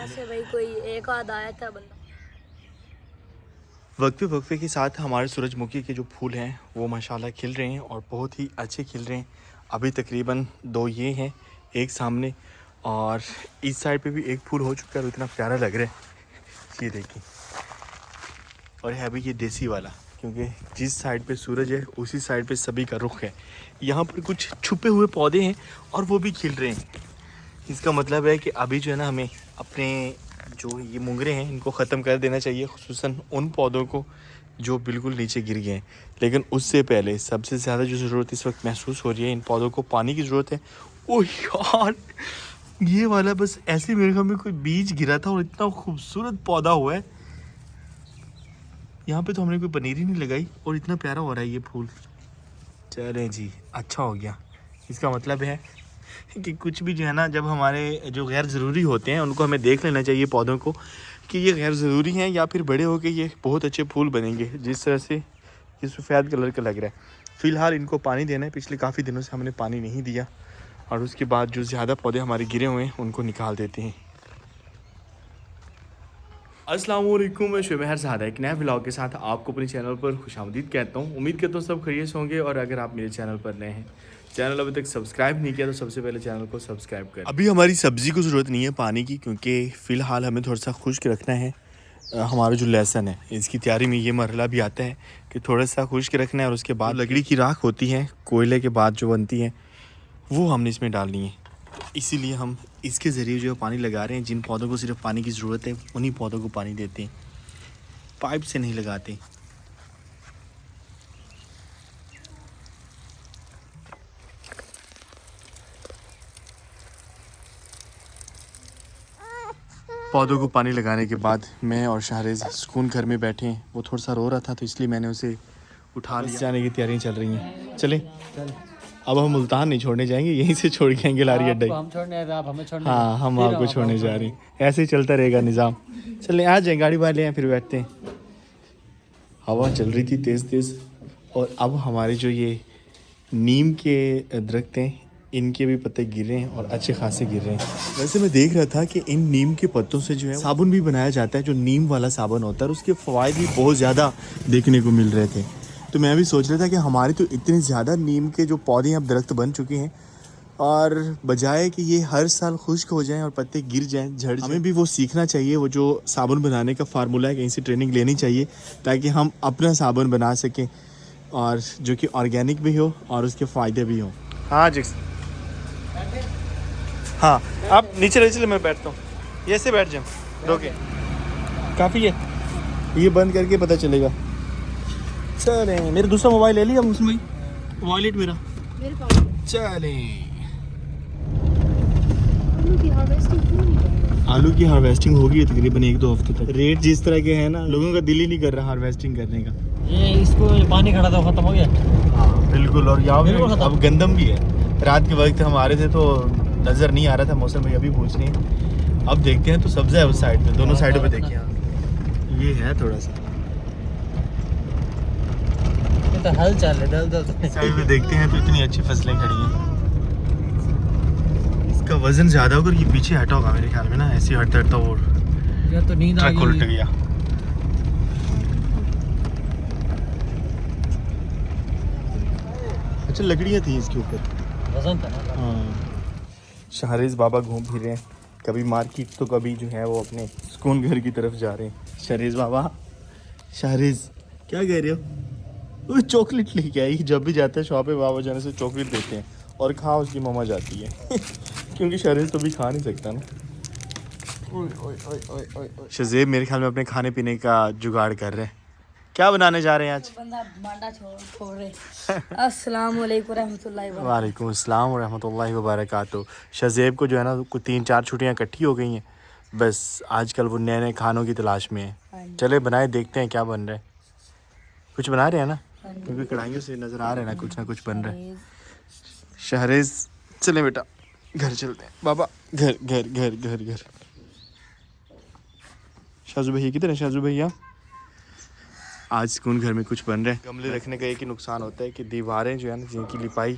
ऐसे भाई कोई एक आध आया था बंदा। वक्फे वक्फे के साथ हमारे सूरजमुखी के जो फूल हैं वो माशाल्लाह खिल रहे हैं और बहुत ही अच्छे खिल रहे हैं। अभी तकरीबन 2 ये हैं, एक सामने और इस साइड पे भी एक फूल हो चुका है। इतना प्यारा लग रहा है, ये देखिए। और है भी ये देसी वाला, क्योंकि जिस साइड पे सूरज है उसी साइड पे सभी का रुख है। यहाँ पर कुछ छुपे हुए पौधे हैं और वो भी खिल रहे हैं। इसका मतलब है कि अभी जो है ना, हमें अपने जो ये मुंगरे हैं इनको ख़त्म कर देना चाहिए, खुसूसन उन पौधों को जो बिल्कुल नीचे गिर गए हैं। लेकिन उससे पहले सबसे ज़्यादा जो ज़रूरत इस वक्त महसूस हो रही है, इन पौधों को पानी की ज़रूरत है। ओह यार, ये वाला बस ऐसे मेरे ख्याल में कोई बीज गिरा था और इतना खूबसूरत पौधा हुआ है। यहाँ पे तो हमने कोई पनीर ही नहीं लगाई और इतना प्यारा हो रहा है ये फूल। चलें जी, अच्छा हो गया। इसका मतलब है कि कुछ भी जो है ना, जब हमारे जो गैर ज़रूरी होते हैं उनको हमें देख लेना चाहिए पौधों को कि ये गैर ज़रूरी हैं या फिर बड़े होकर ये बहुत अच्छे फूल बनेंगे। जिस तरह से ये सफ़ेद कलर का लग रहा है। फ़िलहाल इनको पानी देना है। पिछले काफ़ी दिनों से हमने पानी नहीं दिया और उसके बाद जो ज़्यादा पौधे हमारे गिरे हुए हैं उनको निकाल देते हैं। अस्सलाम वालेकुम, मैं शुबहर ज़ादा एक नया व्लॉग के साथ आपको अपने चैनल पर खुशामदीद कहता हूँ। उम्मीद करता हूँ सब खैरियत से होंगे। और अगर आप मेरे चैनल पर नए हैं, चैनल अभी तक सब्सक्राइब नहीं किया तो सबसे पहले चैनल को सब्सक्राइब करें। अभी हमारी सब्ज़ी को ज़रूरत नहीं है पानी की, क्योंकि फ़िलहाल हमें थोड़ा सा खुश्क रखना है। हमारा जो लहसुन है इसकी तैयारी में ये मरहला भी आता है कि थोड़ा सा खुश्क रखना है और उसके बाद लकड़ी की राख होती है कोयले के बाद जो बनती है वो हमने इसमें डालनी है। इसीलिए हम इसके ज़रिए जो पानी लगा रहे हैं। जिन पौधों को सिर्फ पानी की ज़रूरत है उन्हीं पौधों को पानी देते हैं, पाइप से नहीं लगाते। पौधों को पानी लगाने के बाद मैं और शाहरेज़ सुकून घर में बैठे हैं। वो थोड़ा सा रो रहा था तो इसलिए मैंने उसे उठा लिया। जाने की तैयारियां चल रही हैं। चले अब हम मुल्तान नहीं छोड़ने जाएंगे, यहीं से छोड़ के आएंगे लारी अड्डा। हम छोड़ने आए थे, आप हमें छोड़ने। हाँ, हम आपको छोड़ने जा रहे हैं। ऐसे ही चलता रहेगा निज़ाम। चले आ जाए, गाड़ी वाले हैं फिर बैठते हैं। हवा चल रही थी तेज़ तेज़ और अब हमारे जो ये नीम के दरख्त हैं इनके भी पत्ते गिर रहे हैं और अच्छे खासे गिर रहे हैं। वैसे मैं देख रहा था कि इन नीम के पत्तों से जो है साबुन भी बनाया जाता है, जो नीम वाला साबुन होता है। और उसके फ़वाइद भी बहुत ज़्यादा देखने को मिल रहे थे। तो मैं भी सोच रहा था कि हमारे तो इतने ज़्यादा नीम के जो पौधे अब दरख्त बन चुके हैं और बजाय कि ये हर साल खुश्क हो जाएं और पत्ते गिर जाएं, झड़ जाएं, हमें भी वो सीखना चाहिए। वो जो साबुन बनाने का फार्मूला है, कहीं से ट्रेनिंग लेनी चाहिए ताकि हम अपना साबुन बना सकें और जो कि ऑर्गेनिक भी हो और उसके फ़ायदे भी हों। हाँ जी, हाँ आप नीचे चले, मैं बैठता हूँ। ये ऐसे बैठ जाओ, रोके काफ़ी है। ये बंद करके पता चलेगा। चलें, मेरा दूसरा मोबाइल ले लिया उसमें, वॉलेट मेरा। चलें, आलू की हार्वेस्टिंग होगी तकरीबन 1-2 हफ्ते तक। रेट जिस तरह के हैं ना, लोगों का दिल ही नहीं कर रहा हार्वेस्टिंग करने का। ये इसको पानी खड़ा था, खत्म हो गया। हाँ बिल्कुल। और यहाँ बिल्कुल पे खत्म। अब गंदम भी है। रात के वक्त हम आ रहे थे तो नज़र नहीं आ रहा था, मौसम भैया अभी पूछ रहे हैं। अब देखते हैं तो सब्ज़ा है उस साइड पे, दोनों साइडों पे देखिए। ये है थोड़ा सा ये तो हल चल है, दल दल साइड में देखते हैं तो इतनी अच्छी फसलें खड़ी हैं। इसका वजन ज़्यादा होकर ये पीछे हटा होगा मेरे ख्याल में ना, ऐसे हटता हटता वो ये तो नींद आ ट्रक उल्ट गई। गया। अच्छा, लकड़ियाँ थी इसके ऊपर। वजन था ना। हाँ, शाहरेज़ बाबा घूम फिर रहे हैं, कभी मार्केट तो कभी जो है वो अपने सुकून घर की तरफ जा रहे हैं। शाहरेज़ बाबा, शाहरेज़ क्या कह रहे हो? वो चॉकलेट लेके आई। जब भी जाते हैं शॉप पे बाबा जाने से चॉकलेट देते हैं और खा उसकी मम्मा जाती है क्योंकि शाहरेज़ तो भी खा नहीं सकता ना। शज़ेब मेरे ख्याल में अपने खाने पीने का जुगाड़ कर रहे हैं। क्या बनाने जा रहे हैं आज? बंदा बांडा छोड़ रहे। अस्सलाम वालेकुम रहमतुल्लाहि व बरकातहू। वालेकुम अस्सलाम व रहमतुल्लाहि व बरकातहू। शज़ेब को जो है ना कुछ 3-4 छुट्टियाँ इकट्ठी हो गई हैं, बस आजकल वो नए नए खानों की तलाश में है। चले बनाए, देखते हैं क्या बन रहा है। कुछ बना रहे हैं ना, क्योंकि कढ़ाइयों से नज़र आ रहा है ना कुछ बन रहा है। शहरेज़ चले बेटा, घर चलते हैं। बाबा घर घर घर घर घर। शाजू भैया किधर है? शाजू भैया, आज सुकून घर में कुछ बन रहा है। गमले रखने का एक ही नुकसान होता है कि दीवारें जो है ना, जिनकी लिपाई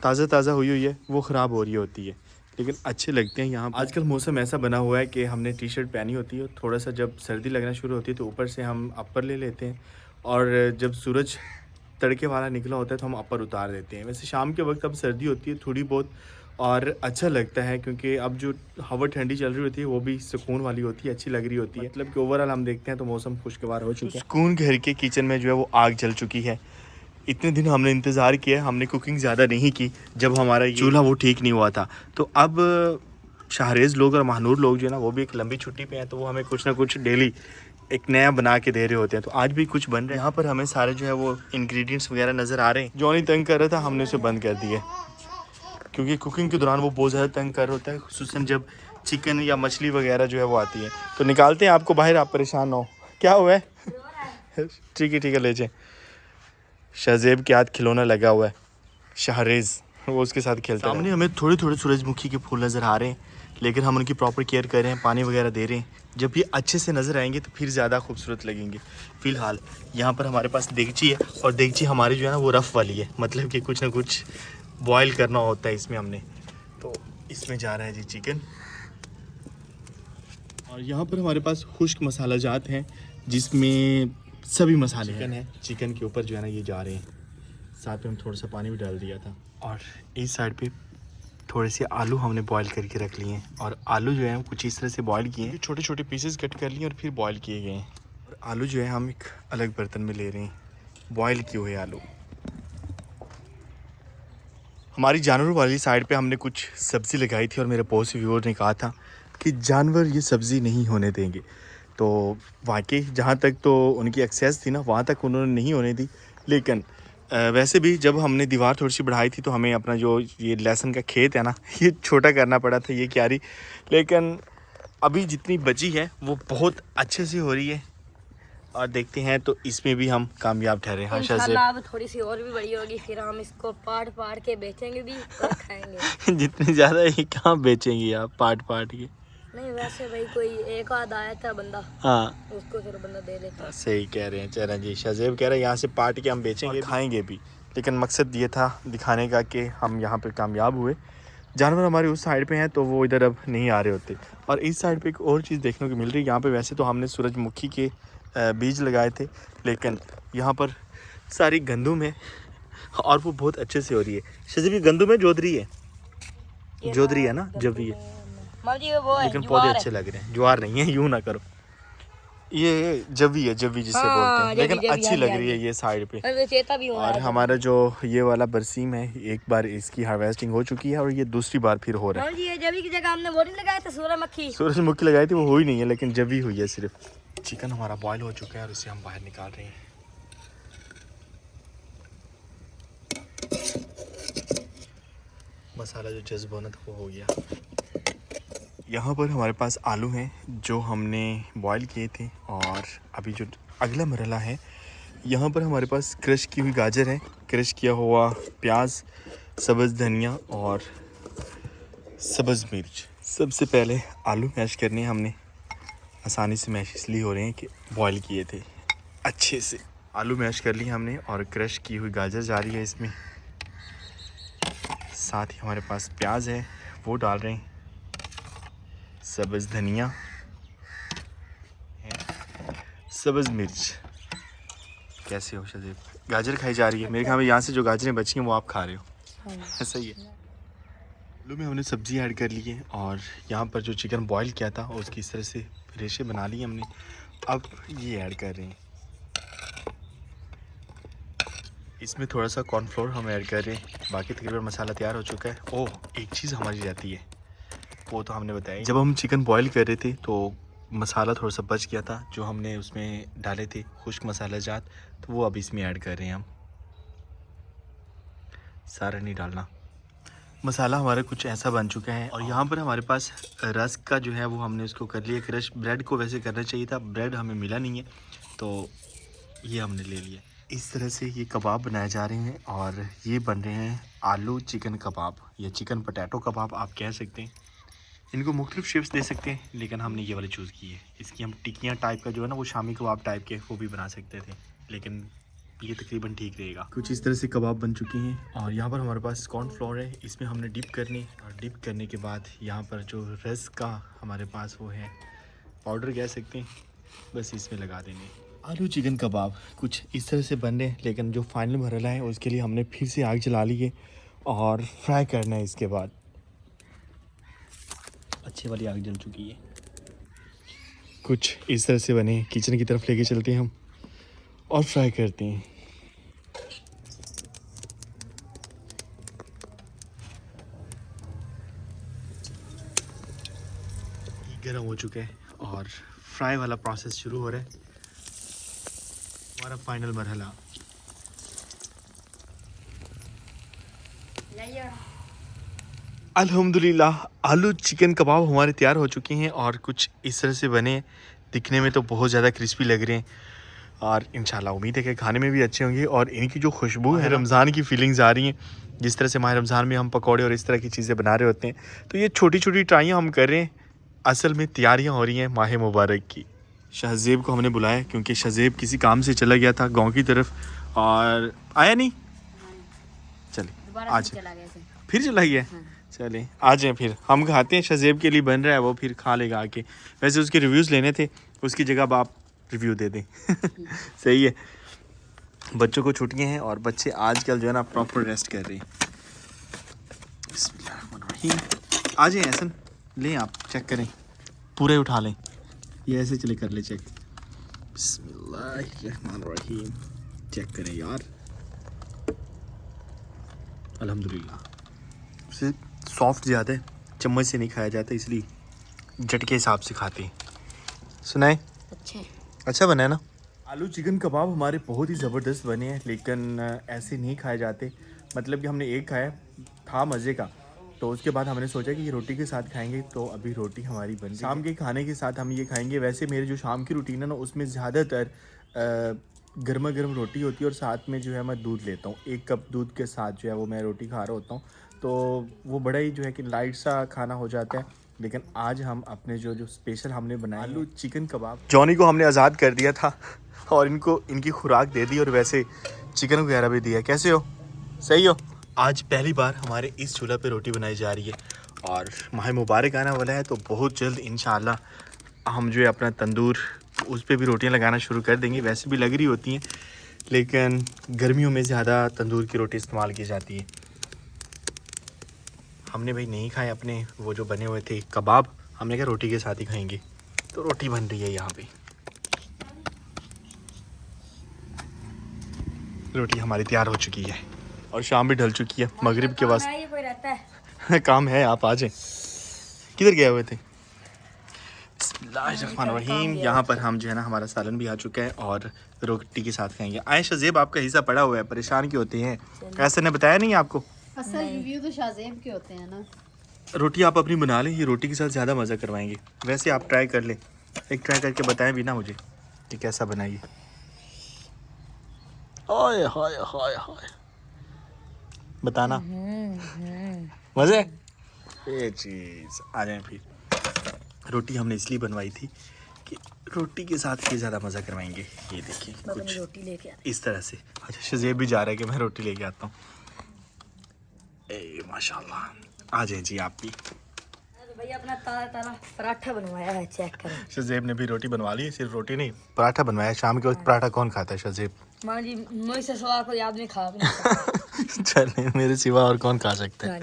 ताज़ा हुई है वो ख़राब हो रही होती है। लेकिन अच्छे लगते हैं यहाँ। आजकल मौसम ऐसा बना हुआ है कि हमने टी शर्ट पहनी होती है, थोड़ा सा जब सर्दी लगना शुरू होती है तो ऊपर से हम अपर ले लेते हैं, और जब सूरज तड़के वाला निकला होता है तो हम अपर उतार देते हैं। वैसे शाम के वक्त अब सर्दी होती है थोड़ी बहुत, और अच्छा लगता है क्योंकि अब जो हवा ठंडी चल रही होती है वो भी सुकून वाली होती है, अच्छी लग रही होती है। मतलब कि ओवरऑल हम देखते हैं तो मौसम खुशगवार हो चुका है। सुकून घर के किचन में जो है वो आग जल चुकी है। इतने दिन हमने इंतज़ार किया, हमने कुकिंग ज़्यादा नहीं की जब हमारा चूल्हा वो ठीक नहीं हुआ था। तो अब शाहरेज़ लोग और महानूर लोग जो है ना वो भी एक लंबी छुट्टी पे हैं, तो वो हमें कुछ ना कुछ डेली एक नया बना के दे रहे होते हैं। तो आज भी कुछ बन रहा है। यहाँ पर हमें सारे जो है वो इंग्रेडिएंट्स वगैरह नज़र आ रहे हैं। जॉनी तंग कर रहा था, हमने उसे बंद कर दिया क्योंकि कुकिंग के दौरान वो बहुत ज़्यादा तंग कर होता है, खुसूसन जब चिकन या मछली वगैरह जो है वो आती है। तो निकालते हैं आपको बाहर, आप परेशान ना हो। क्या हुआ है? ठीक है ले जाए। शाहजेब के हाथ खिलौना लगा हुआ है, शाहरेज़, वो उसके साथ खेलता है। सामने हमें थोड़े थोड़े सूरजमुखी के फूल नज़र आ रहे हैं, लेकिन हम उनकी प्रॉपर केयर कर रहे हैं, पानी वगैरह दे रहे हैं। जब ये अच्छे से नज़र आएंगे तो फिर ज़्यादा खूबसूरत लगेंगे। फ़िलहाल यहाँ पर हमारे पास देगची है, और देगची हमारी जो है ना वो रफ़ वाली है, मतलब कि कुछ ना कुछ बॉयल करना होता है इसमें हमने। तो इसमें जा रहा है जी चिकन, और यहाँ पर हमारे पास खुश्क मसाला जात हैं जिसमें सभी मसाले हैं। चिकन के ऊपर जो है ना ये जा रहे हैं, साथ में हम थोड़ा सा पानी भी डाल दिया था। और इस साइड पे थोड़े से आलू हमने बॉईल करके रख लिए हैं, और आलू जो है कुछ इस तरह से बॉईल किए हैं, छोटे छोटे पीसेस कट कर लिए और फिर बॉईल किए गए हैं। और आलू जो है हम एक अलग बर्तन में ले रहे हैं, बॉईल किए हुए आलू। हमारी जानवरों वाली साइड पे हमने कुछ सब्ज़ी लगाई थी, और मेरे बहुत से व्यूअर ने कहा था कि जानवर ये सब्ज़ी नहीं होने देंगे। तो वाकई जहाँ तक तो उनकी एक्सेस थी ना वहाँ तक उन्होंने नहीं होने दी। लेकिन वैसे भी जब हमने दीवार थोड़ी सी बढ़ाई थी तो हमें अपना जो ये लहसुन का खेत है ना ये छोटा करना पड़ा था, ये क्यारी। लेकिन अभी जितनी बची है वो बहुत अच्छे से हो रही है, और देखते हैं तो इसमें भी हम कामयाब ठहरे। हाँ इंशाल्लाह अब थोड़ी सी और भी बड़ी होगी, फिर हम इसको पाट के बेचेंगे भी और खाएंगे। जितनी ज़्यादा ये कहाँ बेचेंगे आप पाट के? नहीं वैसे भाई कोई एक आध आया था बंदा, हाँ उसको चलो बंदा दे देता। सही कह रहे हैं। चलो जी, शाहजेब कह रहे हैं यहाँ से पाट के हम बेचेंगे, खाएंगे भी। लेकिन मकसद ये था दिखाने का कि हम यहाँ पे कामयाब हुए। जानवर हमारे उस साइड पे हैं तो वो इधर अब नहीं आ रहे होते। और इस साइड पे एक और चीज़ देखने को मिल रही है। यहाँ पे वैसे तो हमने सूरजमुखी के बीज लगाए थे, लेकिन यहाँ पर सारी गंदुम है, और वो बहुत अच्छे से हो रही है। शाहजेब ये गंदुम है, जोधरी है? जोधरी है ना, जवी है, लेकिन पौधे अच्छे लग रहे हैं। ज्वार नहीं है, यूँ ना करो, ये जवी है, जवी जिसे बोलते हैं, लेकिन अच्छी लग रही है ये साइड पे। और हमारा जो ये वाला बरसीम है, एक बार इसकी हार्वेस्टिंग हो चुकी है और ये दूसरी बार फिर हो रहा है। ये जवी की जगह हमने वो नहीं लगाया था, सूरजमुखी लगाई थी, वो हुई नहीं है, लेकिन जवी हुई है सिर्फ। चिकन हमारा बॉयल हो चुका है और इसे हम बाहर निकाल रहे हैं। मसाला जो जज्ब होना था वो हो गया। यहाँ पर हमारे पास आलू हैं जो हमने बॉईल किए थे, और अभी जो अगला मरहला है यहाँ पर हमारे पास क्रश की हुई गाजर है, क्रश किया हुआ प्याज, सब्ज़ धनिया और सब्ज़ मिर्च। सबसे पहले आलू मैश करने हैं हमने, आसानी से मैश इसलिए हो रहे हैं कि बॉईल किए थे अच्छे से। आलू मैश कर लिए हमने, और क्रश की हुई गाजर जा रही है इसमें, साथ ही हमारे पास प्याज है वो डाल रहे हैं, सब्ज़ धनिया, सब्ज़ मिर्च। कैसे हो शाहजेब? गाजर खाई जा रही है मेरे ख्याल में, यहाँ से जो गाजरें बची हैं वो आप खा रहे हो। ऐसा ही है। आलू में हमने सब्ज़ी ऐड कर ली है, और यहाँ पर जो चिकन बॉईल किया था उसकी इस तरह से रेशे बना लिए हमने। अब ये ऐड कर रहे हैं, इसमें थोड़ा सा कॉर्नफ्लोर हम ऐड कर रहे हैं। बाकी तकरीबन मसाला तैयार हो चुका है। ओह, एक चीज़ हमारी रहती है, वो तो हमने बताया, जब हम चिकन बॉईल कर रहे थे तो मसाला थोड़ा सा बच गया था जो हमने उसमें डाले थे, खुश्क मसाला जात, तो वो अब इसमें ऐड कर रहे हैं हम। सारा नहीं डालना। मसाला हमारा कुछ ऐसा बन चुका है, और यहाँ पर हमारे पास रस्क का जो है वो हमने उसको कर लिया क्रश। ब्रेड को वैसे करना चाहिए था, ब्रेड हमें मिला नहीं है, तो ये हमने ले लिया। इस तरह से ये कबाब बनाए जा रहे हैं, और ये बन रहे हैं आलू चिकन कबाब या चिकन पोटैटो कबाब आप कह सकते हैं। इनको मुख्तलिफ शेप्स दे सकते हैं, लेकिन हमने ये वाले चूज़ किए। इसकी हम टिक्कियाँ टाइप का जो है ना वो शामी कबाब टाइप के वो भी बना सकते थे, लेकिन ये तकरीबन ठीक रहेगा। कुछ इस तरह से कबाब बन चुके हैं और यहाँ पर हमारे पास कॉर्नफ्लोर है, इसमें हमने डिप करनी और डिप करने के बाद यहाँ पर जो रस का हमारे पास वो है पाउडर कह सकते हैं, बस इसमें लगा देंगे। आलू चिकन कबाब कुछ इस तरह से बन रहे हैं, लेकिन जो फाइनल मरहला है उसके लिए हमने फिर से आग जला ली है और फ्राई करना है। इसके बाद अच्छी वाली आग जल चुकी है। कुछ इस तरह से बने, किचन की तरफ लेके चलते हैं हम और फ्राई करते हैं। गर्म हो चुका है और फ्राई वाला प्रोसेस शुरू हो रहा है। हमारा फाइनल मरहला अल्हम्दुलिल्लाह आलू चिकन कबाब हमारे तैयार हो चुके हैं और कुछ इस तरह से बने। दिखने में तो बहुत ज़्यादा क्रिस्पी लग रहे हैं और इंशाल्लाह उम्मीद है कि खाने में भी अच्छे होंगे। और इनकी जो खुशबू है, रमज़ान की फीलिंग्स आ रही हैं। जिस तरह से माह रमज़ान में हम पकौड़े और इस तरह की चीज़ें बना रहे होते हैं, तो ये छोटी छोटी ट्राइयाँ हम कर रहे हैं। असल में तैयारियाँ हो रही हैं माह मुबारक की। शहज़ेब को हमने बुलाया क्योंकि शहज़ेब किसी काम से चला गया था गाँव की तरफ और आया नहीं। चले आज फिर चला गया। चले आ जाए फिर हम खाते हैं। शहज़ेब के लिए बन रहा है, वो फिर खा लेगा आके। वैसे उसके रिव्यूज़ लेने थे, उसकी जगह अब आप रिव्यू दे दें। सही है। बच्चों को छुट्टियां हैं और बच्चे आजकल जो है ना प्रॉपर रेस्ट कर रहे हैं। बिस्मिल्लाहिर्रहमानिर्रहीम। आ जाए ऐसा लें, आप चेक करें, पूरे उठा लें। ये ऐसे चले कर ले चेक। बिस्मिल्लाहिर्रहमानिर्रहीम। चेक करें यार, अल्हम्दुलिल्लाह। सॉफ्ट ज़्यादा है, चम्मच से नहीं खाया जाता, इसलिए जट के हिसाब से खाते हैं। सुनाए अच्छा बना है ना। आलू चिकन कबाब हमारे बहुत ही ज़बरदस्त बने हैं, लेकिन ऐसे नहीं खाए जाते। मतलब कि हमने एक खाया था मज़े का, तो उसके बाद हमने सोचा कि ये रोटी के साथ खाएंगे, तो अभी रोटी हमारी बन शाम के खाने के साथ हम ये खाएंगे। वैसे मेरे जो शाम की रूटीन है ना, उसमें ज़्यादातर गर्मा गर्म रोटी होती है और साथ में जो है मैं दूध लेता हूँ। 1 कप दूध के साथ जो है वो मैं रोटी खा रहा होता हूँ, तो वो बड़ा ही जो है कि लाइट सा खाना हो जाता है। लेकिन आज हम अपने जो स्पेशल हमने बनाया आलू चिकन कबाब, जॉनी को हमने आज़ाद कर दिया था और इनको इनकी खुराक दे दी और वैसे चिकन वगैरह भी दिया। कैसे हो? सही हो? आज पहली बार हमारे इस चूल्हा पे रोटी बनाई जा रही है और माह मुबारक आने वाला है, तो बहुत जल्द इंशाल्लाह हम जो है अपना तंदूर उस पर भी रोटियां लगाना शुरू कर देंगे। वैसे भी लग रही होती हैं, लेकिन गर्मियों में ज़्यादा तंदूर की रोटी इस्तेमाल की जाती है। हमने भाई नहीं खाए अपने वो जो बने हुए थे कबाब, हमने कहा रोटी के साथ ही खाएंगे, तो रोटी बन रही है यहाँ पे। रोटी हमारी तैयार हो चुकी है और शाम भी ढल चुकी है। मगरिब के बाद कोई रहता है काम है, आप आ जाए। किधर गए हुए थे? बिस्मिल्लाहिर्रहमानिर्रहीम। यहाँ पर हम जो है ना, हमारा सालन भी आ चुका है और रोटी के साथ खाएंगे। आए शहज़ेब, आपका हिस्सा पड़ा हुआ है, परेशान क्यों होते हैं? ऐसे ने बताया नहीं आपको? असल रिव्यू तो शाहज़ेब के होते हैं ना। रोटी आप अपनी बना लें, ये रोटी के साथ ज़्यादा मज़ा करवाएंगे। वैसे आप ट्राई कर लें, एक ट्राई करके बताएं भी ना मुझे कि कैसा बनाइए। ओए हाय हाय हाय, बताना मज़े ये चीज़। आ जाए फिर। रोटी हमने इसलिए बनवाई थी कि रोटी के साथ ये ज़्यादा मज़ा करवाएंगे। ये देखिए कुछ रोटी लेके इस तरह से। अच्छा शहज़ेब भी जा रहा है कि मैं रोटी लेके आता हूँ। माशाल्लाह, आ जाए जी आप भी। तो भैया अपना ताला ताला पराठा बनवाया है, चेक करें। शहज़ेब ने भी रोटी बनवा ली है, सिर्फ रोटी नहीं पराठा बनवाया। शाम के वक्त पराठा कौन खाता है शहज़ेब? माँ जी मुझसे सवा को याद नहीं खा चले, मेरे सिवा और कौन खा सकता है।